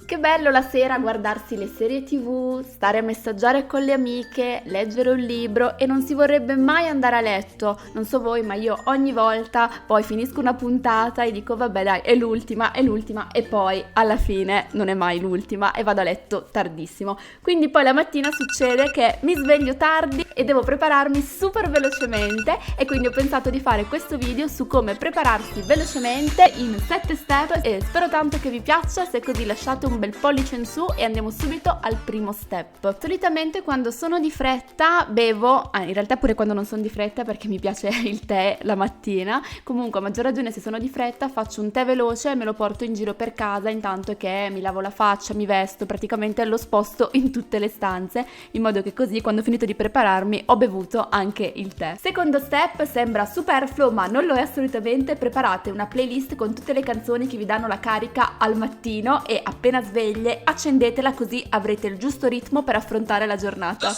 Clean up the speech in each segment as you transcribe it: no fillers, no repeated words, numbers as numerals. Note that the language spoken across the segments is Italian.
Che bello la sera guardarsi le serie TV, stare a messaggiare con le amiche, leggere un libro e non si vorrebbe mai andare a letto. Non so voi, ma io ogni volta poi finisco una puntata e dico vabbè dai, è l'ultima e poi alla fine non è mai l'ultima e vado a letto tardissimo. Quindi poi la mattina succede che mi sveglio tardi e devo prepararmi super velocemente e quindi ho pensato di fare questo video su come prepararsi velocemente in 7 step e spero tanto che vi piaccia. Se è così lasciate un bel pollice in su e andiamo subito al primo step. Solitamente quando sono di fretta bevo, in realtà pure quando non sono di fretta perché mi piace il tè la mattina, comunque a maggior ragione se sono di fretta faccio un tè veloce e me lo porto in giro per casa intanto che mi lavo la faccia, mi vesto, praticamente lo sposto in tutte le stanze in modo che così quando ho finito di prepararmi ho bevuto anche il tè. Secondo step, sembra superfluo ma non lo è assolutamente, preparate una playlist con tutte le canzoni che vi danno la carica al mattino e appena sveglie accendetela così avrete il giusto ritmo per affrontare la giornata.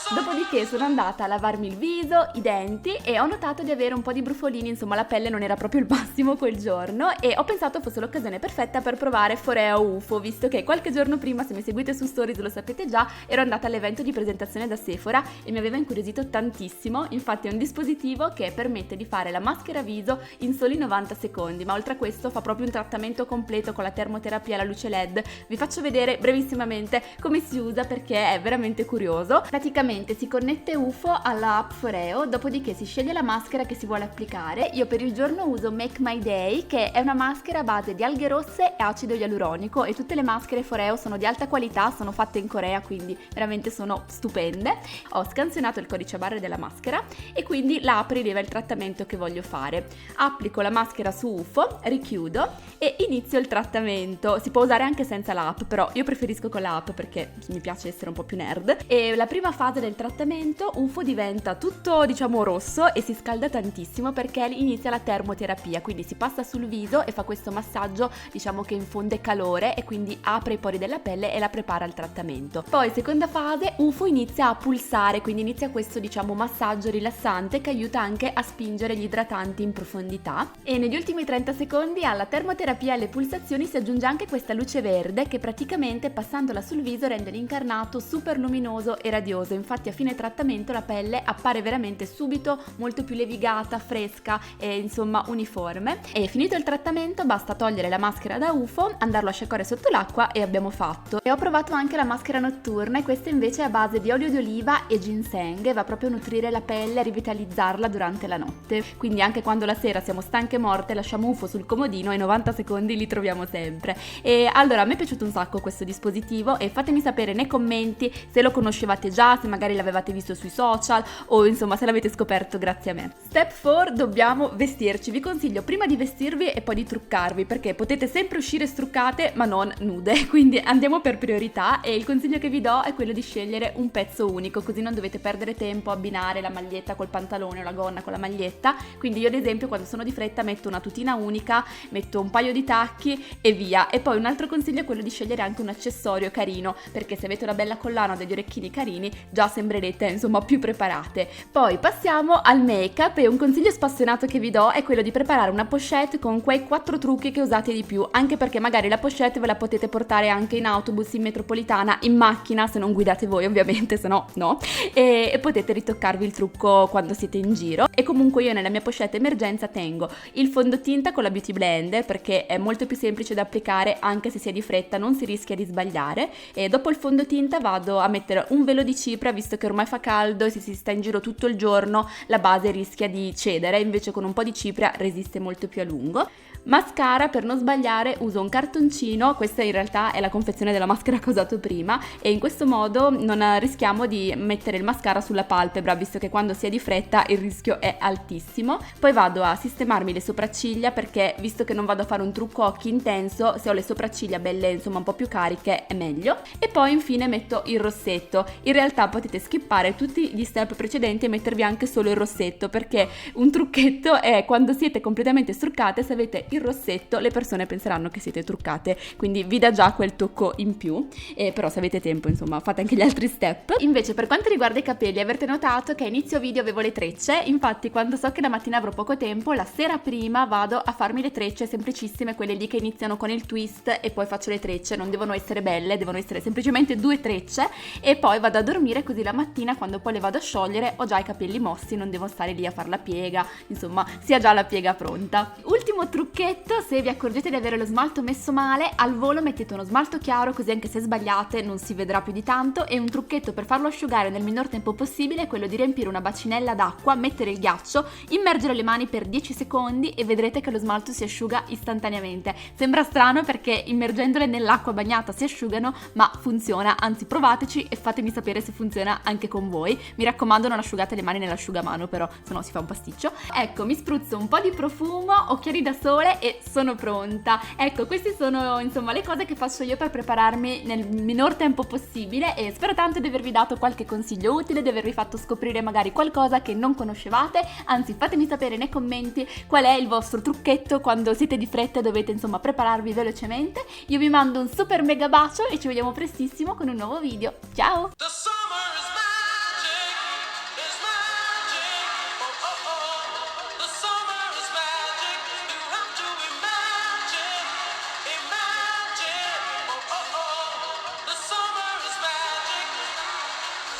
Dopodiché sono andata a lavarmi il viso, i denti e ho notato di avere un po' di brufolini, insomma la pelle non era proprio il massimo quel giorno e ho pensato fosse l'occasione perfetta per provare Foreo UFO, visto che qualche giorno prima, se mi seguite su Stories lo sapete già, ero andata all'evento di presentazione da Sephora e mi aveva incuriosito tantissimo. Infatti è un dispositivo che permette di fare la maschera viso in soli 90 secondi, ma oltre a questo fa proprio un trattamento completo con la termoterapia alla luce LED. Vi faccio vedere brevissimamente come si usa perché è veramente curioso. Praticamente si connette UFO alla app Foreo, dopodiché si sceglie la maschera che si vuole applicare. Io per il giorno uso Make My Day, che è una maschera a base di alghe rosse e acido ialuronico e tutte le maschere Foreo sono di alta qualità, sono fatte in Corea, quindi veramente sono stupende. Ho scansionato il codice a barre della maschera e quindi l'app rileva il trattamento che voglio fare. Applico la maschera su UFO, richiudo e inizio il trattamento. Si può usare anche senza l'app, però io preferisco con l'app perché mi piace essere un po' più nerd. E la prima fase del trattamento UFO diventa tutto diciamo rosso e si scalda tantissimo perché inizia la termoterapia, quindi si passa sul viso e fa questo massaggio diciamo che infonde calore e quindi apre i pori della pelle e la prepara al trattamento. Poi seconda fase UFO inizia a pulsare, quindi inizia questo diciamo massaggio rilassante che aiuta anche a spingere gli idratanti in profondità e negli ultimi 30 secondi alla termoterapia e alle pulsazioni si aggiunge anche questa luce verde che praticamente passandola sul viso rende l'incarnato super luminoso e radioso. Infatti a fine trattamento la pelle appare veramente subito molto più levigata, fresca e insomma uniforme. E finito il trattamento basta togliere la maschera da UFO, andarlo a sciacquare sotto l'acqua e abbiamo fatto. E ho provato anche la maschera notturna e questa invece è a base di olio di oliva e ginseng e va proprio a nutrire la pelle e rivitalizzarla durante la notte. Quindi anche quando la sera siamo stanche e morte lasciamo UFO sul comodino e 90 secondi li troviamo sempre. E allora a me è piaciuto un sacco questo dispositivo e fatemi sapere nei commenti se lo conoscevate già, se magari l'avevate visto sui social o insomma se l'avete scoperto grazie a me. Step 4, dobbiamo vestirci. Vi consiglio prima di vestirvi e poi di truccarvi perché potete sempre uscire struccate ma non nude, quindi andiamo per priorità e il consiglio che vi do è quello di scegliere un pezzo unico così non dovete perdere tempo a abbinare la maglietta col pantalone o la gonna con la maglietta. Quindi io ad esempio quando sono di fretta metto una tutina unica, metto un paio di tacchi e via. E poi un altro consiglio è quello di scegliere anche un accessorio carino perché se avete una bella collana o degli orecchini carini già sembrerete insomma più preparate. Poi passiamo al make up e un consiglio spassionato che vi do è quello di preparare una pochette con quei 4 trucchi che usate di più, anche perché magari la pochette ve la potete portare anche in autobus, in metropolitana, in macchina se non guidate voi ovviamente, se no no, e potete ritoccarvi il trucco quando siete in giro. E comunque io nella mia pochette emergenza tengo il fondotinta con la Beauty Blender perché è molto più semplice da applicare anche se si è di fretta, non si rischia di sbagliare. E dopo il fondotinta vado a mettere un velo di cipria visto che ormai fa caldo e se si sta in giro tutto il giorno la base rischia di cedere, invece con un po' di cipria resiste molto più a lungo. Mascara, per non sbagliare uso un cartoncino, questa in realtà è la confezione della maschera che ho usato prima e in questo modo non rischiamo di mettere il mascara sulla palpebra visto che quando si è di fretta il rischio è altissimo. Poi vado a sistemarmi le sopracciglia perché visto che non vado a fare un trucco occhi intenso, se ho le sopracciglia belle insomma un po' più cariche è meglio. E poi infine metto il rossetto, in realtà potete skippare fare tutti gli step precedenti e mettervi anche solo il rossetto, perché un trucchetto è quando siete completamente struccate, se avete il rossetto le persone penseranno che siete truccate, quindi vi dà già quel tocco in più, però se avete tempo insomma fate anche gli altri step. Invece per quanto riguarda i capelli, avrete notato che a inizio video avevo le trecce, infatti quando so che la mattina avrò poco tempo, la sera prima vado a farmi le trecce semplicissime, quelle lì che iniziano con il twist e poi faccio le trecce, non devono essere belle, devono essere semplicemente 2 trecce e poi vado a dormire, così la mattina quando poi le vado a sciogliere ho già i capelli mossi, non devo stare lì a fare la piega, insomma sia già la piega pronta. Ultimo trucchetto, se vi accorgete di avere lo smalto messo male, al volo mettete uno smalto chiaro, così anche se sbagliate non si vedrà più di tanto, e un trucchetto per farlo asciugare nel minor tempo possibile è quello di riempire una bacinella d'acqua, mettere il ghiaccio, immergere le mani per 10 secondi e vedrete che lo smalto si asciuga istantaneamente. Sembra strano perché immergendole nell'acqua bagnata si asciugano, ma funziona, anzi provateci e fatemi sapere se funziona anche con voi. Mi raccomando, non asciugate le mani nell'asciugamano, però sennò si fa un pasticcio. Ecco, mi spruzzo un po' di profumo, occhiali da sole e sono pronta. Ecco, queste sono insomma le cose che faccio io per prepararmi nel minor tempo possibile, e spero tanto di avervi dato qualche consiglio utile, di avervi fatto scoprire magari qualcosa che non conoscevate. Anzi, fatemi sapere nei commenti qual è il vostro trucchetto quando siete di fretta e dovete insomma prepararvi velocemente. Io vi mando un super mega bacio e ci vediamo prestissimo con un nuovo video. Ciao!